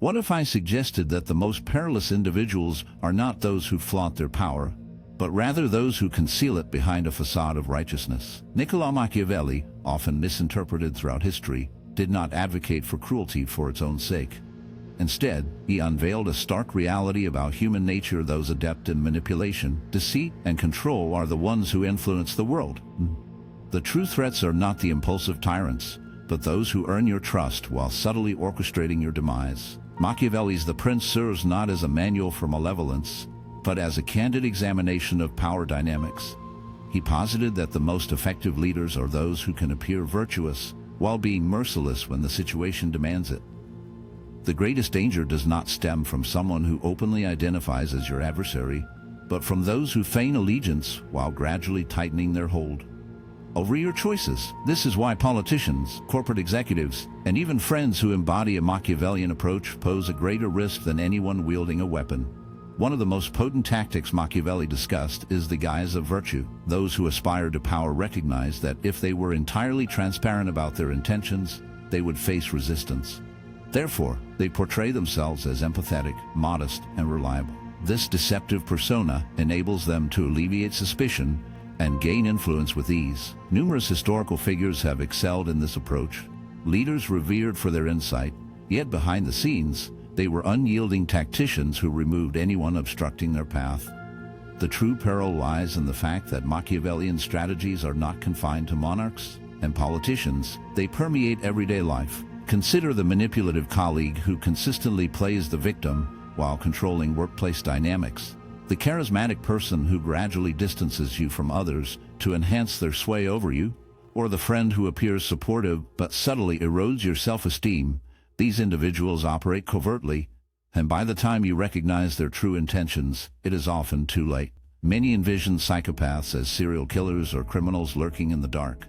What if I suggested that the most perilous individuals are not those who flaunt their power, but rather those who conceal it behind a facade of righteousness? Niccolo Machiavelli, often misinterpreted throughout history, did not advocate for cruelty for its own sake. Instead, he unveiled a stark reality about human nature. Those adept in manipulation, deceit, and control are the ones who influence the world. The true threats are not the impulsive tyrants, but those who earn your trust while subtly orchestrating your demise. Machiavelli's The Prince serves not as a manual for malevolence, but as a candid examination of power dynamics. He posited that the most effective leaders are those who can appear virtuous while being merciless when the situation demands it. The greatest danger does not stem from someone who openly identifies as your adversary, but from those who feign allegiance while gradually tightening their hold over your choices. This is why politicians, corporate executives, and even friends who embody a Machiavellian approach pose a greater risk than anyone wielding a weapon. One of the most potent tactics Machiavelli discussed is the guise of virtue. Those who aspire to power recognize that if they were entirely transparent about their intentions, they would face resistance. Therefore, they portray themselves as empathetic, modest, and reliable. This deceptive persona enables them to alleviate suspicion and gain influence with ease. Numerous historical figures have excelled in this approach. Leaders revered for their insight, yet behind the scenes, they were unyielding tacticians who removed anyone obstructing their path. The true peril lies in the fact that Machiavellian strategies are not confined to monarchs and politicians. They permeate everyday life. Consider the manipulative colleague who consistently plays the victim while controlling workplace dynamics. The charismatic person who gradually distances you from others to enhance their sway over you, or the friend who appears supportive but subtly erodes your self-esteem. These individuals operate covertly, and by the time you recognize their true intentions, it is often too late. Many envision psychopaths as serial killers or criminals lurking in the dark.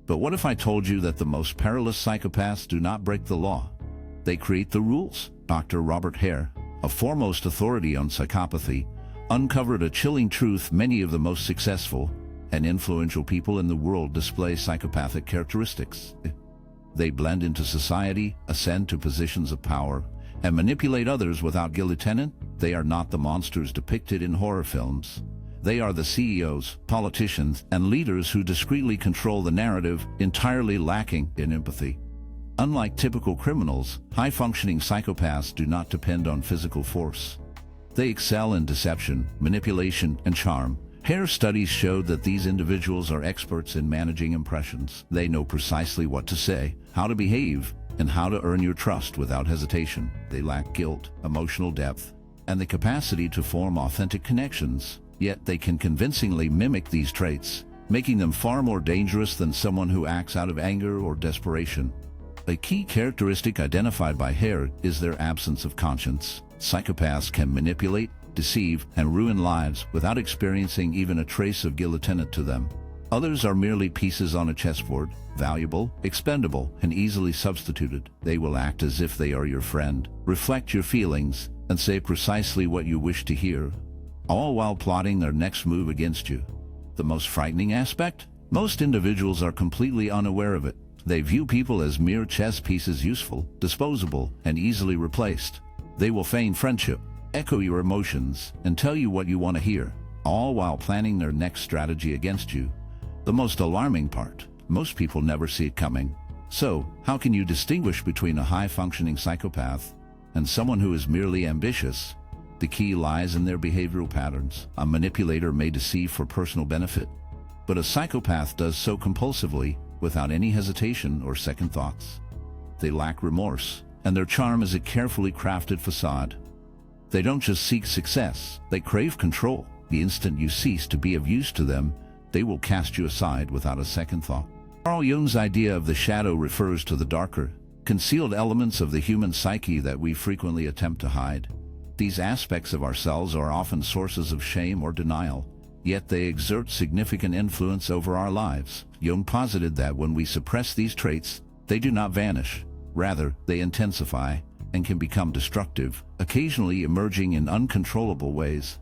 But what if I told you that the most perilous psychopaths do not break the law? They create the rules. Dr. Robert Hare, a foremost authority on psychopathy, uncovered a chilling truth. Many of the most successful and influential people in the world display psychopathic characteristics. They blend into society, ascend to positions of power, and manipulate others without guilt. They are not the monsters depicted in horror films. They are the CEOs, politicians, and leaders who discreetly control the narrative, entirely lacking in empathy. Unlike typical criminals, high-functioning psychopaths do not depend on physical force. They excel in deception, manipulation, and charm. Hare studies showed that these individuals are experts in managing impressions. They know precisely what to say, how to behave, and how to earn your trust without hesitation. They lack guilt, emotional depth, and the capacity to form authentic connections. Yet they can convincingly mimic these traits, making them far more dangerous than someone who acts out of anger or desperation. A key characteristic identified by Hare is their absence of conscience. Psychopaths can manipulate, deceive, and ruin lives without experiencing even a trace of guilt to them. Others are merely pieces on a chessboard, valuable, expendable, and easily substituted. They will act as if they are your friend, reflect your feelings, and say precisely what you wish to hear, all while plotting their next move against you. The most frightening aspect? Most individuals are completely unaware of it. They view people as mere chess pieces, useful, disposable, and easily replaced. They will feign friendship, echo your emotions, and tell you what you want to hear, all while planning their next strategy against you. The most alarming part, most people never see it coming. So, how can you distinguish between a high-functioning psychopath and someone who is merely ambitious? The key lies in their behavioral patterns. A manipulator may deceive for personal benefit, but a psychopath does so compulsively, without any hesitation or second thoughts. They lack remorse, and their charm is a carefully crafted facade. They don't just seek success, they crave control. The instant you cease to be of use to them, they will cast you aside without a second thought. Carl Jung's idea of the shadow refers to the darker, concealed elements of the human psyche that we frequently attempt to hide. These aspects of ourselves are often sources of shame or denial, yet they exert significant influence over our lives. Jung posited that when we suppress these traits, they do not vanish. Rather, they intensify and can become destructive, occasionally emerging in uncontrollable ways.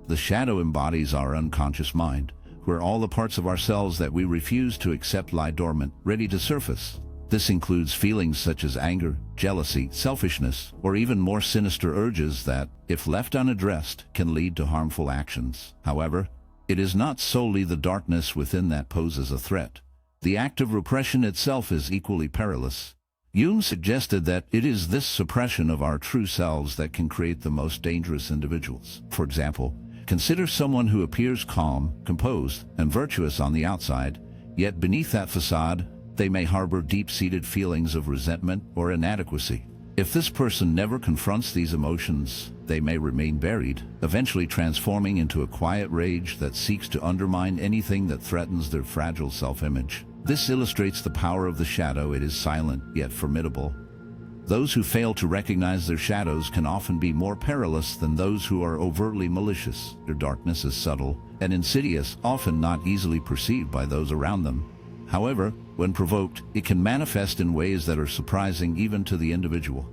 The shadow embodies our unconscious mind, where all the parts of ourselves that we refuse to accept lie dormant, ready to surface. This includes feelings such as anger, jealousy, selfishness, or even more sinister urges that, if left unaddressed, can lead to harmful actions. However, it is not solely the darkness within that poses a threat. The act of repression itself is equally perilous. Jung suggested that it is this suppression of our true selves that can create the most dangerous individuals. For example, consider someone who appears calm, composed, and virtuous on the outside, yet beneath that facade, they may harbor deep-seated feelings of resentment or inadequacy. If this person never confronts these emotions, they may remain buried, eventually transforming into a quiet rage that seeks to undermine anything that threatens their fragile self-image. This illustrates the power of the shadow. It is silent, yet formidable. Those who fail to recognize their shadows can often be more perilous than those who are overtly malicious. Their darkness is subtle and insidious, often not easily perceived by those around them. However, when provoked, it can manifest in ways that are surprising even to the individual.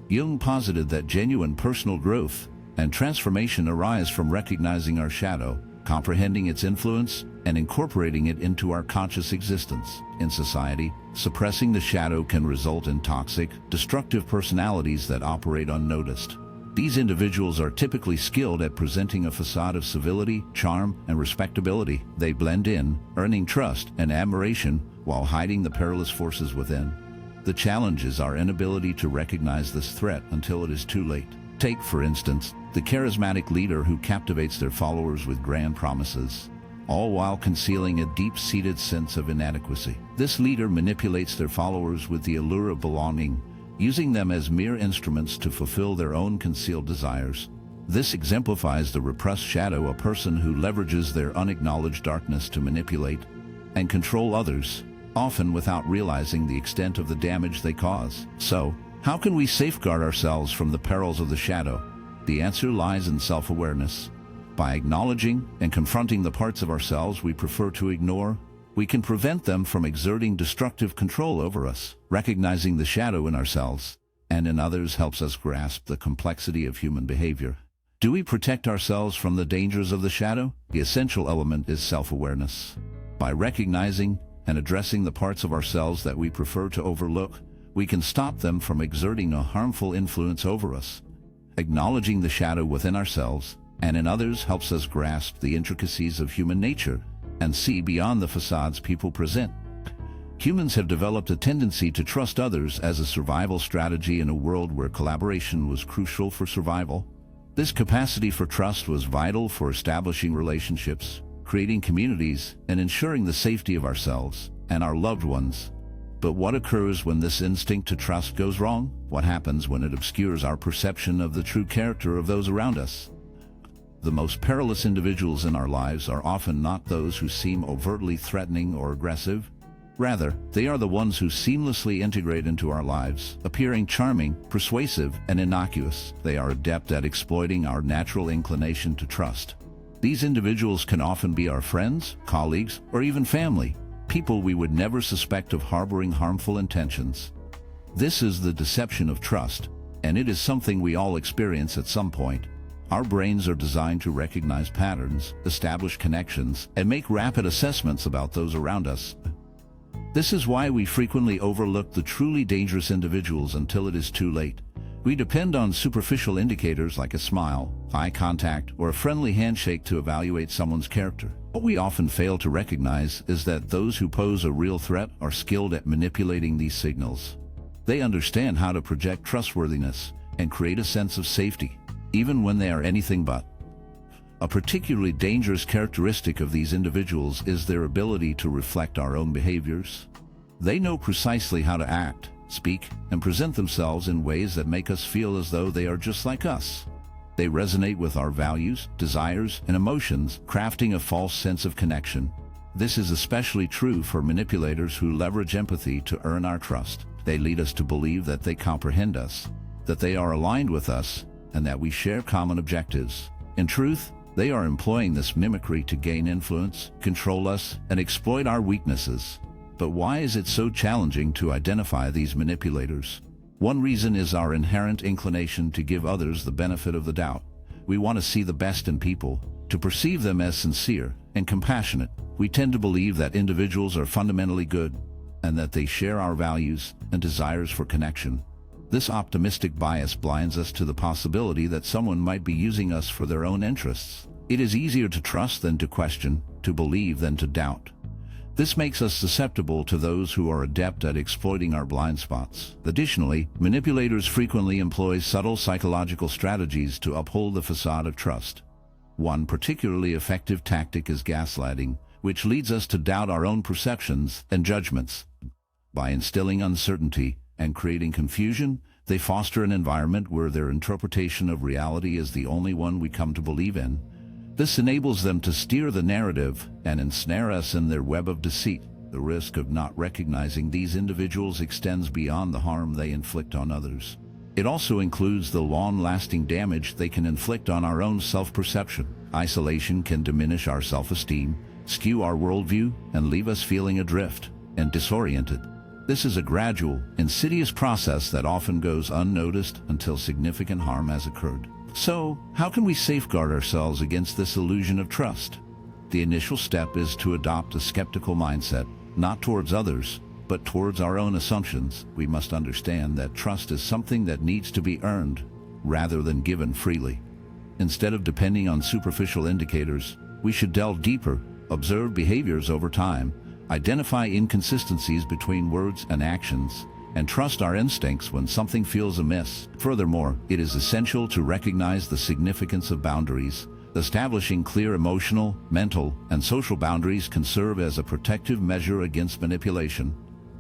Jung posited that genuine personal growth and transformation arise from recognizing our shadow, comprehending its influence, and incorporating it into our conscious existence. In society, suppressing the shadow can result in toxic, destructive personalities that operate unnoticed. These individuals are typically skilled at presenting a facade of civility, charm, and respectability. They blend in, earning trust and admiration while hiding the perilous forces within. The challenge is our inability to recognize this threat until it is too late. Take, for instance, the charismatic leader who captivates their followers with grand promises, all while concealing a deep-seated sense of inadequacy. This leader manipulates their followers with the allure of belonging, using them as mere instruments to fulfill their own concealed desires. This exemplifies the repressed shadow, a person who leverages their unacknowledged darkness to manipulate and control others, often without realizing the extent of the damage they cause. So, how can we safeguard ourselves from the perils of the shadow? The answer lies in self-awareness. By acknowledging and confronting the parts of ourselves we prefer to ignore, we can prevent them from exerting destructive control over us. Recognizing the shadow in ourselves and in others helps us grasp the complexity of human behavior. Do we protect ourselves from the dangers of the shadow? The essential element is self-awareness. By recognizing and addressing the parts of ourselves that we prefer to overlook, we can stop them from exerting a harmful influence over us. Acknowledging the shadow within ourselves and in others helps us grasp the intricacies of human nature and see beyond the facades people present. Humans have developed a tendency to trust others as a survival strategy in a world where collaboration was crucial for survival. This capacity for trust was vital for establishing relationships, creating communities, and ensuring the safety of ourselves and our loved ones. But what occurs when this instinct to trust goes wrong? What happens when it obscures our perception of the true character of those around us? The most perilous individuals in our lives are often not those who seem overtly threatening or aggressive. Rather, they are the ones who seamlessly integrate into our lives, appearing charming, persuasive, and innocuous. They are adept at exploiting our natural inclination to trust. These individuals can often be our friends, colleagues, or even family, people we would never suspect of harboring harmful intentions. This is the deception of trust, and it is something we all experience at some point. Our brains are designed to recognize patterns, establish connections, and make rapid assessments about those around us. This is why we frequently overlook the truly dangerous individuals until it is too late. We depend on superficial indicators like a smile, eye contact, or a friendly handshake to evaluate someone's character. What we often fail to recognize is that those who pose a real threat are skilled at manipulating these signals. They understand how to project trustworthiness and create a sense of safety, even when they are anything but. A particularly dangerous characteristic of these individuals is their ability to reflect our own behaviors. They know precisely how to act, speak, and present themselves in ways that make us feel as though they are just like us. They resonate with our values, desires, and emotions, crafting a false sense of connection. This is especially true for manipulators who leverage empathy to earn our trust. They lead us to believe that they comprehend us, that they are aligned with us, and that we share common objectives. In truth, they are employing this mimicry to gain influence, control us, and exploit our weaknesses. But why is it so challenging to identify these manipulators? One reason is our inherent inclination to give others the benefit of the doubt. We want to see the best in people, to perceive them as sincere and compassionate. We tend to believe that individuals are fundamentally good, and that they share our values and desires for connection. This optimistic bias blinds us to the possibility that someone might be using us for their own interests. It is easier to trust than to question, to believe than to doubt. This makes us susceptible to those who are adept at exploiting our blind spots. Additionally, manipulators frequently employ subtle psychological strategies to uphold the facade of trust. One particularly effective tactic is gaslighting, which leads us to doubt our own perceptions and judgments. By instilling uncertainty and creating confusion, they foster an environment where their interpretation of reality is the only one we come to believe in. This enables them to steer the narrative and ensnare us in their web of deceit. The risk of not recognizing these individuals extends beyond the harm they inflict on others. It also includes the long-lasting damage they can inflict on our own self-perception. Isolation can diminish our self-esteem, skew our worldview, and leave us feeling adrift and disoriented. This is a gradual, insidious process that often goes unnoticed until significant harm has occurred. So, how can we safeguard ourselves against this illusion of trust? The initial step is to adopt a skeptical mindset, not towards others, but towards our own assumptions. We must understand that trust is something that needs to be earned, rather than given freely. Instead of depending on superficial indicators, we should delve deeper, observe behaviors over time, identify inconsistencies between words and actions, and trust our instincts when something feels amiss. Furthermore, it is essential to recognize the significance of boundaries. Establishing clear emotional, mental, and social boundaries can serve as a protective measure against manipulation.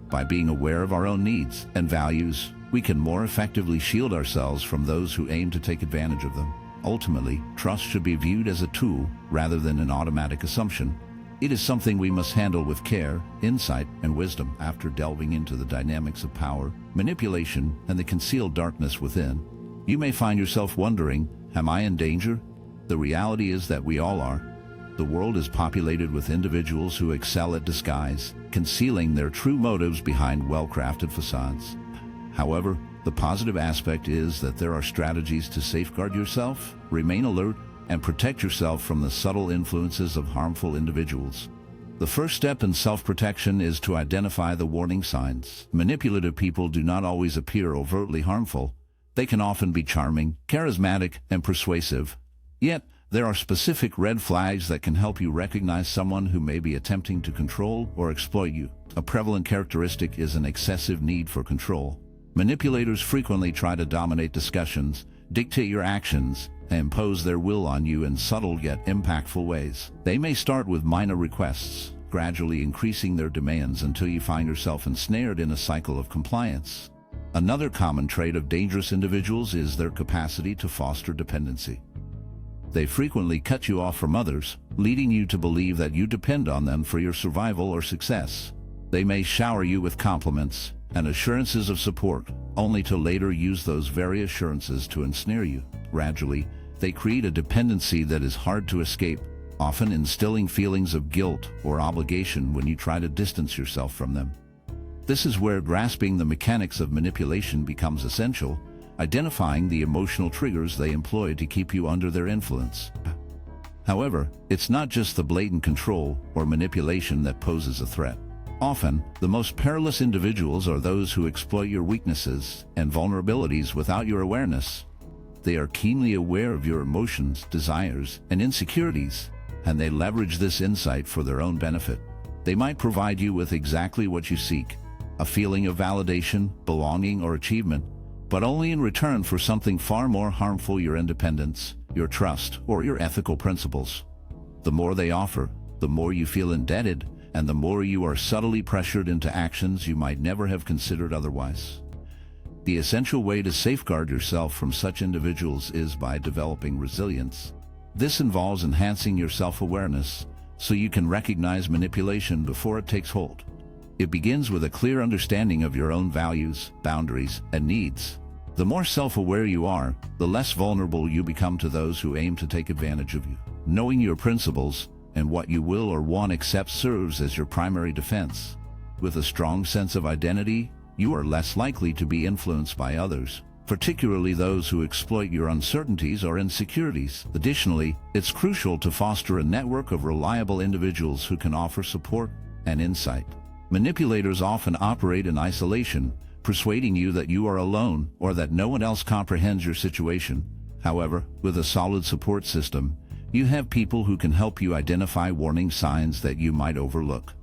By being aware of our own needs and values, we can more effectively shield ourselves from those who aim to take advantage of them. Ultimately, trust should be viewed as a tool rather than an automatic assumption. It is something we must handle with care, insight, and wisdom. After delving into the dynamics of power, manipulation, and the concealed darkness within, you may find yourself wondering, am I in danger? The reality is that we all are. The world is populated with individuals who excel at disguise, concealing their true motives behind well-crafted facades. However, the positive aspect is that there are strategies to safeguard yourself, remain alert, and protect yourself from the subtle influences of harmful individuals. The first step in self-protection is to identify the warning signs. Manipulative people do not always appear overtly harmful. They can often be charming, charismatic, and persuasive. Yet, there are specific red flags that can help you recognize someone who may be attempting to control or exploit you. A prevalent characteristic is an excessive need for control. Manipulators frequently try to dominate discussions, dictate your actions, and impose their will on you in subtle yet impactful ways. They may start with minor requests, gradually increasing their demands until you find yourself ensnared in a cycle of compliance. Another common trait of dangerous individuals is their capacity to foster dependency. They frequently cut you off from others, leading you to believe that you depend on them for your survival or success. They may shower you with compliments and assurances of support, only to later use those very assurances to ensnare you. Gradually, they create a dependency that is hard to escape, often instilling feelings of guilt or obligation when you try to distance yourself from them. This is where grasping the mechanics of manipulation becomes essential, identifying the emotional triggers they employ to keep you under their influence. However, it's not just the blatant control or manipulation that poses a threat. Often, the most perilous individuals are those who exploit your weaknesses and vulnerabilities without your awareness. They are keenly aware of your emotions, desires, and insecurities, and they leverage this insight for their own benefit. They might provide you with exactly what you seek, a feeling of validation, belonging, or achievement, but only in return for something far more harmful: your independence, your trust, or your ethical principles. The more they offer, the more you feel indebted, and the more you are subtly pressured into actions you might never have considered otherwise. The essential way to safeguard yourself from such individuals is by developing resilience. This involves enhancing your self-awareness so you can recognize manipulation before it takes hold. It begins with a clear understanding of your own values, boundaries, and needs. The more self-aware you are, the less vulnerable you become to those who aim to take advantage of you. Knowing your principles and what you will or won't accept serves as your primary defense. With a strong sense of identity, you are less likely to be influenced by others, particularly those who exploit your uncertainties or insecurities. Additionally, it's crucial to foster a network of reliable individuals who can offer support and insight. Manipulators often operate in isolation, persuading you that you are alone or that no one else comprehends your situation. However, with a solid support system, you have people who can help you identify warning signs that you might overlook.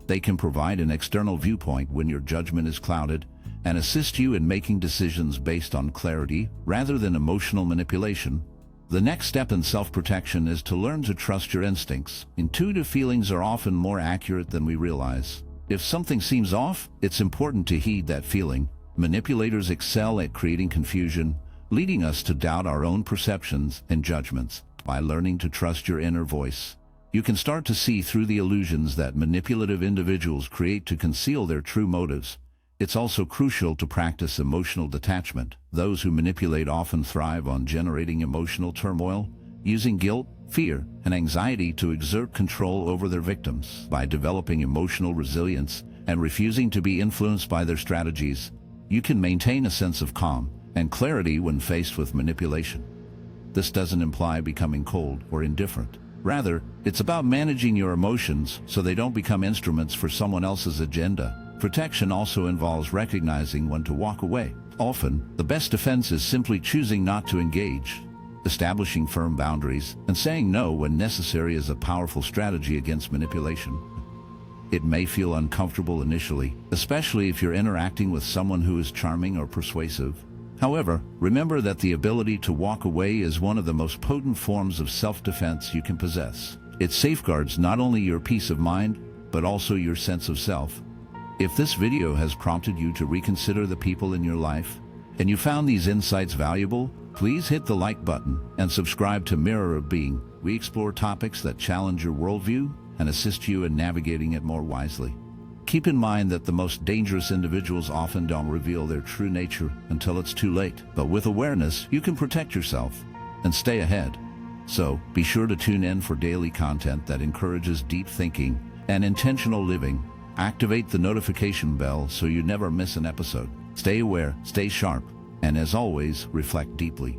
They can provide an external viewpoint when your judgment is clouded and assist you in making decisions based on clarity rather than emotional manipulation. The next step in self-protection is to learn to trust your instincts. Intuitive feelings are often more accurate than we realize. If something seems off, it's important to heed that feeling. Manipulators excel at creating confusion, leading us to doubt our own perceptions and judgments. By learning to trust your inner voice, you can start to see through the illusions that manipulative individuals create to conceal their true motives. It's also crucial to practice emotional detachment. Those who manipulate often thrive on generating emotional turmoil, using guilt, fear, and anxiety to exert control over their victims. By developing emotional resilience and refusing to be influenced by their strategies, you can maintain a sense of calm and clarity when faced with manipulation. This doesn't imply becoming cold or indifferent. Rather, it's about managing your emotions so they don't become instruments for someone else's agenda. Protection also involves recognizing when to walk away. Often, the best defense is simply choosing not to engage. Establishing firm boundaries and saying no when necessary is a powerful strategy against manipulation. It may feel uncomfortable initially, especially if you're interacting with someone who is charming or persuasive. However, remember that the ability to walk away is one of the most potent forms of self-defense you can possess. It safeguards not only your peace of mind, but also your sense of self. If this video has prompted you to reconsider the people in your life, and you found these insights valuable, please hit the like button and subscribe to Mirror of Being. We explore topics that challenge your worldview and assist you in navigating it more wisely. Keep in mind that the most dangerous individuals often don't reveal their true nature until it's too late. But with awareness, you can protect yourself and stay ahead. So, be sure to tune in for daily content that encourages deep thinking and intentional living. Activate the notification bell so you never miss an episode. Stay aware, stay sharp, and as always, reflect deeply.